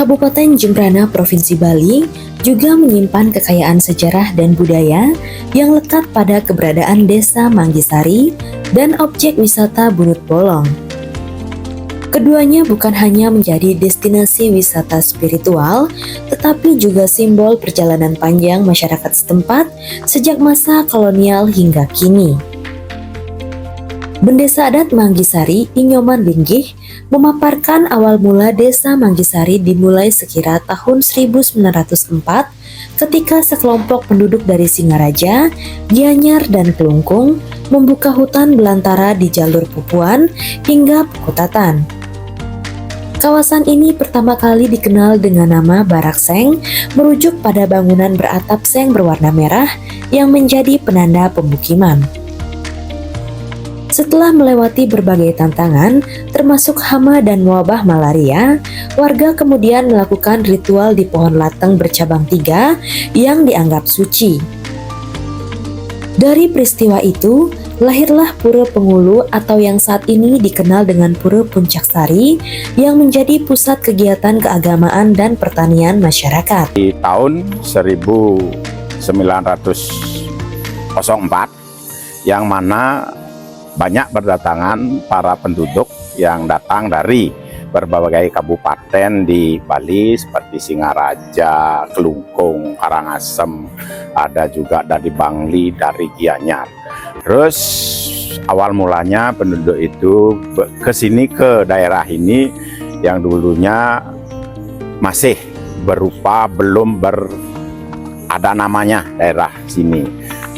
Kabupaten Jembrana, Provinsi Bali juga menyimpan kekayaan sejarah dan budaya yang lekat pada keberadaan Desa Manggisari dan objek wisata Bunut Bolong. Keduanya bukan hanya menjadi destinasi wisata spiritual, tetapi juga simbol perjalanan panjang masyarakat setempat sejak masa kolonial hingga kini. Bendesa Adat Manggisari Inyoman Linggih memaparkan awal mula Desa Manggisari dimulai sekira tahun 1904 ketika sekelompok penduduk dari Singaraja, Gianyar, dan Kelungkung membuka hutan belantara di jalur Pupuan hingga Pekutatan. Kawasan ini pertama kali dikenal dengan nama Barak Seng, merujuk pada bangunan beratap seng berwarna merah yang menjadi penanda pemukiman. Setelah melewati berbagai tantangan, termasuk hama dan wabah malaria, warga kemudian melakukan ritual di pohon lateng bercabang 3 yang dianggap suci. Dari peristiwa itu, lahirlah Pura Pengulu atau yang saat ini dikenal dengan Pura Puncak Sari yang menjadi pusat kegiatan keagamaan dan pertanian masyarakat. Di tahun 1904 yang mana banyak berdatangan para penduduk yang datang dari berbagai kabupaten di Bali seperti Singaraja, Kelungkung, Karangasem, ada juga dari Bangli, dari Gianyar. Terus awal mulanya penduduk itu ke sini, ke daerah ini yang dulunya masih berupa belum ada namanya daerah sini.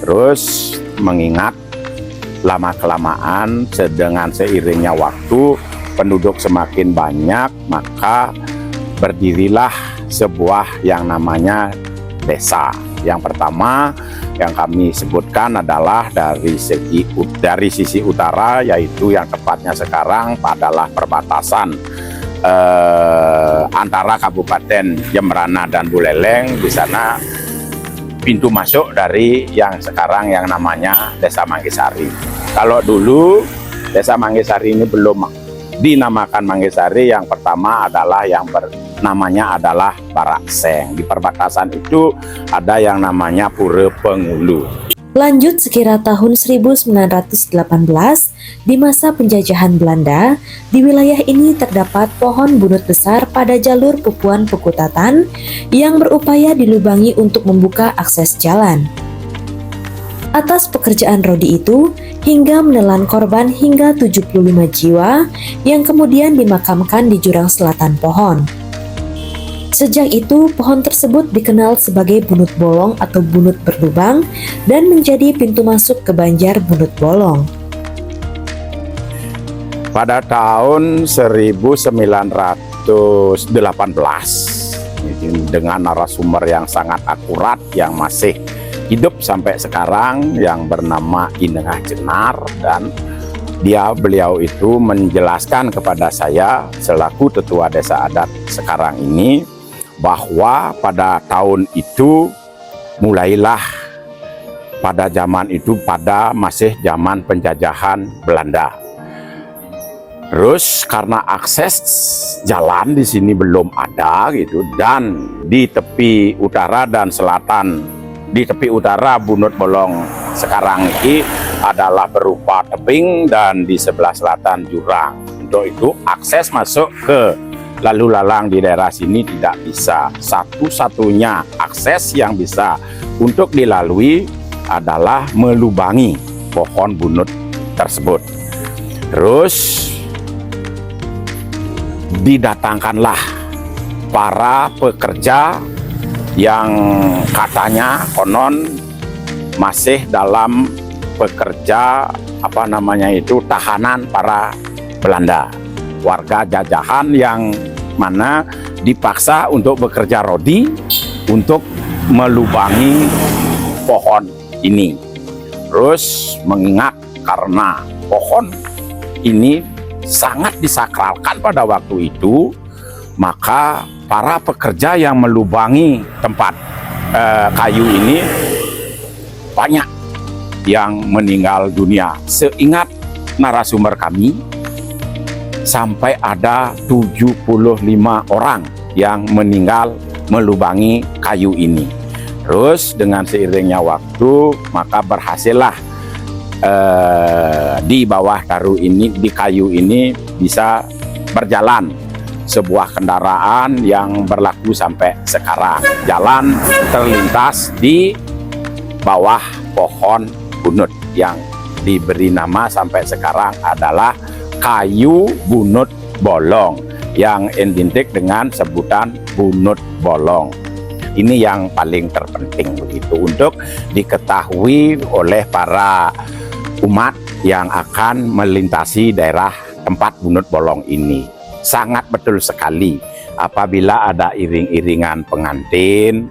Terus mengingat lama-kelamaan dengan seiringnya waktu penduduk semakin banyak, maka berdirilah sebuah yang namanya desa. Yang pertama yang kami sebutkan adalah dari sisi utara, yaitu yang tepatnya sekarang adalah perbatasan antara Kabupaten Jembrana dan Buleleng. Di sana pintu masuk dari yang sekarang yang namanya Desa Manggisari. Kalau dulu Desa Manggisari ini belum dinamakan Manggisari, yang pertama adalah yang namanya adalah Barak Seng. Di perbatasan itu ada yang namanya Pura Pengulu. Lanjut sekira tahun 1918, di masa penjajahan Belanda, di wilayah ini terdapat pohon bunut besar pada jalur Pupuan Pekutatan yang berupaya dilubangi untuk membuka akses jalan. Atas pekerjaan Rodi itu, hingga menelan korban hingga 75 jiwa yang kemudian dimakamkan di jurang selatan pohon. Sejak itu, pohon tersebut dikenal sebagai Bunut Bolong atau Bunut Berlubang dan menjadi pintu masuk ke Banjar Bunut Bolong. Pada tahun 1918, dengan narasumber yang sangat akurat yang masih hidup sampai sekarang yang bernama Inengah Jenar, dan beliau itu menjelaskan kepada saya selaku Tetua Desa Adat sekarang ini bahwa pada tahun itu mulailah pada zaman itu masih zaman penjajahan Belanda. Terus karena akses jalan di sini belum ada gitu, dan di tepi utara dan selatan, di tepi utara Bunut Bolong sekarang ini adalah berupa tebing dan di sebelah selatan jurang. Untuk itu akses masuk ke lalu lalang di daerah sini tidak bisa. Satu-satunya akses yang bisa untuk dilalui adalah melubangi pohon bunut tersebut. Terus didatangkanlah para pekerja yang katanya konon masih dalam pekerja tahanan para Belanda, warga jajahan yang mana dipaksa untuk bekerja rodi untuk melubangi pohon ini. Terus mengingat karena pohon ini sangat disakralkan pada waktu itu, maka para pekerja yang melubangi tempat kayu ini banyak yang meninggal dunia. Seingat narasumber kami, sampai ada 75 orang yang meninggal melubangi kayu ini. Terus dengan seiringnya waktu maka berhasillah di bawah di kayu ini bisa berjalan sebuah kendaraan yang berlaku sampai sekarang. Jalan terlintas di bawah pohon bunut yang diberi nama sampai sekarang adalah kayu bunut bolong yang identik dengan sebutan bunut bolong. Ini yang paling terpenting begitu untuk diketahui oleh para umat yang akan melintasi daerah tempat bunut bolong ini. Sangat betul sekali apabila ada iring-iringan pengantin,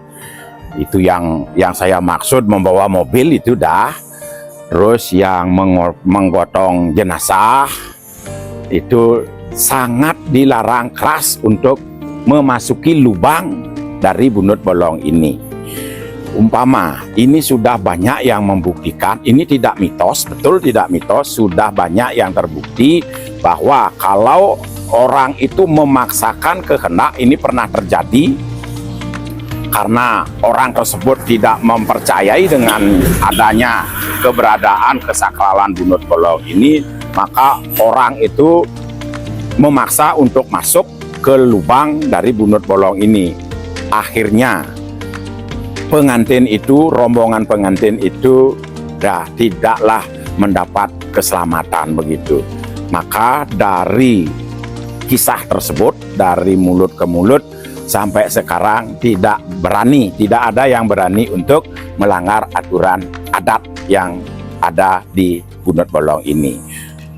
itu yang saya maksud membawa mobil itu dah. Terus yang menggotong jenazah itu sangat dilarang keras untuk memasuki lubang dari bunut bolong ini. Umpama ini sudah banyak yang membuktikan, ini tidak mitos, betul tidak mitos, sudah banyak yang terbukti bahwa kalau orang itu memaksakan kehendak, ini pernah terjadi karena orang tersebut tidak mempercayai dengan adanya keberadaan kesakralan bunut bolong ini, maka orang itu memaksa untuk masuk ke lubang dari bunut bolong ini. Akhirnya pengantin itu, rombongan pengantin itu tidaklah mendapat keselamatan begitu. Maka dari kisah tersebut, dari mulut ke mulut sampai sekarang tidak ada yang berani untuk melanggar aturan adat yang ada di bunut bolong ini.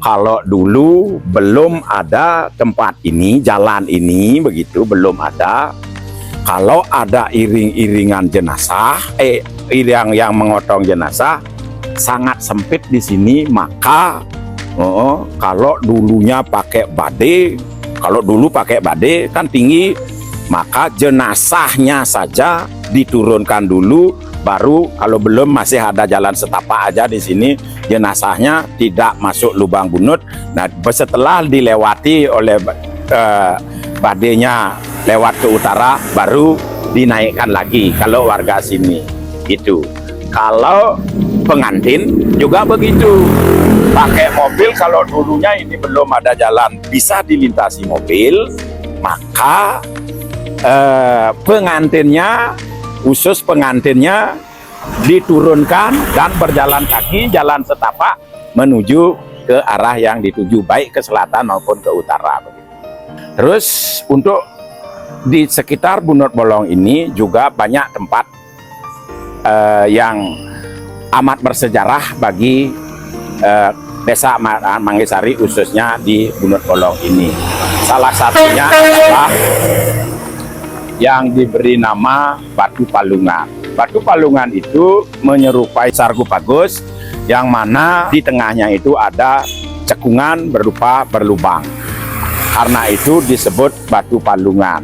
Kalau dulu belum ada tempat ini, jalan ini begitu, belum ada. Kalau ada iring-iringan jenazah, yang mengotong jenazah sangat sempit di sini, maka kalau dulunya pakai bade, kalau dulu pakai bade kan tinggi, maka jenazahnya saja diturunkan dulu, baru kalau belum masih ada jalan setapak aja di sini, jenazahnya tidak masuk lubang bunut. Nah, setelah dilewati oleh badenya lewat ke utara, baru dinaikkan lagi kalau warga sini. Itu. Kalau pengantin juga begitu, pakai mobil. Kalau dulunya ini belum ada jalan bisa dilintasi mobil, maka pengantinnya, khusus pengantinnya diturunkan dan berjalan kaki, jalan setapak menuju ke arah yang dituju, baik ke selatan maupun ke utara. Terus untuk di sekitar bunut bolong ini juga banyak tempat yang amat bersejarah bagi desa Manggisari, khususnya di bunut bolong ini. Salah satunya adalah yang diberi nama Batu Palungan. Batu Palungan itu menyerupai sarkofagus yang mana di tengahnya itu ada cekungan berupa berlubang. Karena itu disebut Batu Palungan.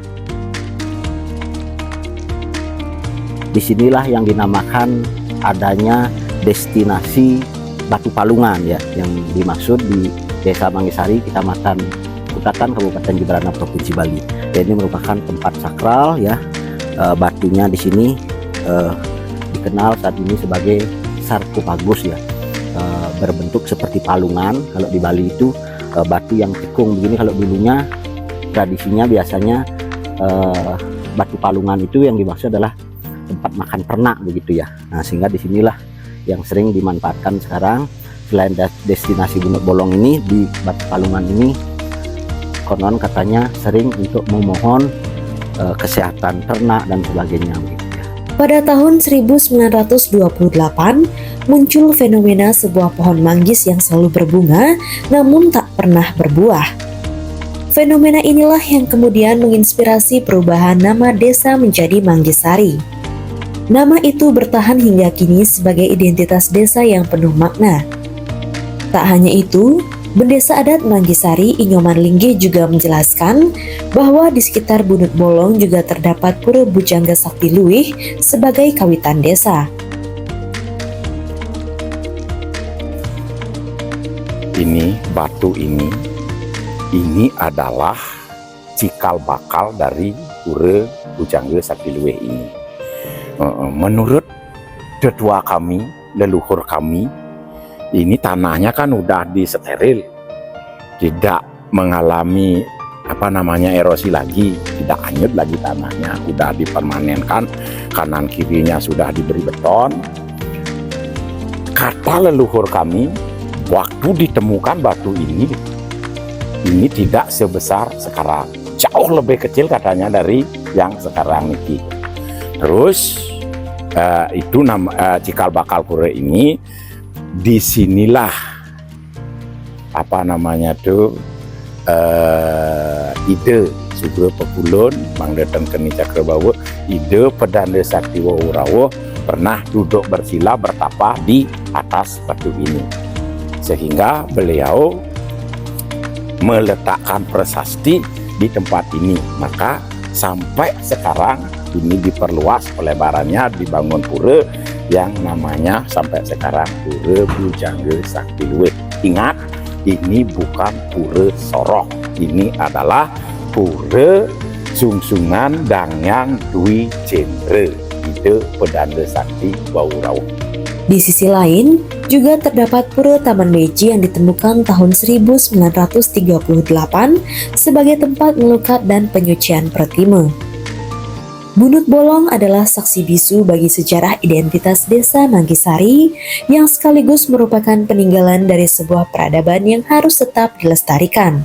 Disinilah yang dinamakan adanya destinasi Batu Palungan ya, yang dimaksud di Desa Manggisari, Kecamatan Kutatan, Kabupaten Jemberana, Provinsi Bali. Dan ini merupakan tempat sakral ya. Batunya di sini dikenal saat ini sebagai sarkofagus ya, berbentuk seperti palungan. Kalau di Bali itu batu yang cekung begini. Kalau dulunya tradisinya biasanya Batu Palungan itu yang dimaksud adalah tempat makan ternak begitu ya. Nah, sehingga disinilah yang sering dimanfaatkan sekarang. Selain destinasi bunut bolong ini, di Batu Palungan ini konon katanya sering untuk memohon kesehatan ternak dan sebagainya begitu ya. Pada tahun 1928 muncul fenomena sebuah pohon manggis yang selalu berbunga namun tak pernah berbuah. Fenomena inilah yang kemudian menginspirasi perubahan nama desa menjadi Manggisari. Nama itu bertahan hingga kini sebagai identitas desa yang penuh makna. Tak hanya itu, Bendesa Adat Manggisari Inyoman Lingge juga menjelaskan bahwa di sekitar bunut bolong juga terdapat Pura Bujangga Sakti Luwih sebagai kawitan desa. Ini batu ini ini adalah cikal bakal dari Pura Bujangga Sakti Luwih ini. Menurut tetua kami, leluhur kami, ini tanahnya kan udah disteril, tidak mengalami erosi lagi, tidak hanyut lagi tanahnya, udah dipermanenkan, kanan kirinya sudah diberi beton. Kata leluhur kami, waktu ditemukan batu ini tidak sebesar sekarang, jauh lebih kecil katanya dari yang sekarang ini. Terus itu cikal bakal pura ini, disinilah ide Sugro Pekulun Mangdeten Keni Cakrabawa, ide Pedanda Sakti Wawurawa pernah duduk bersila bertapa di atas batu ini, sehingga beliau meletakkan prasasti di tempat ini. Maka sampai sekarang ini diperluas pelebarannya, dibangun pura yang namanya sampai sekarang Pura Bujangga Sakti Luwih. Ingat, ini bukan Pura Sorong, ini adalah Pura Sungsungan Dangyang Dwi Cendre, ide Pedanda Sakti Wawurawa. Di sisi lain, juga terdapat Pura Taman Beji yang ditemukan tahun 1938 sebagai tempat melukat dan penyucian pratima. Bunut Bolong adalah saksi bisu bagi sejarah identitas desa Manggisari yang sekaligus merupakan peninggalan dari sebuah peradaban yang harus tetap dilestarikan.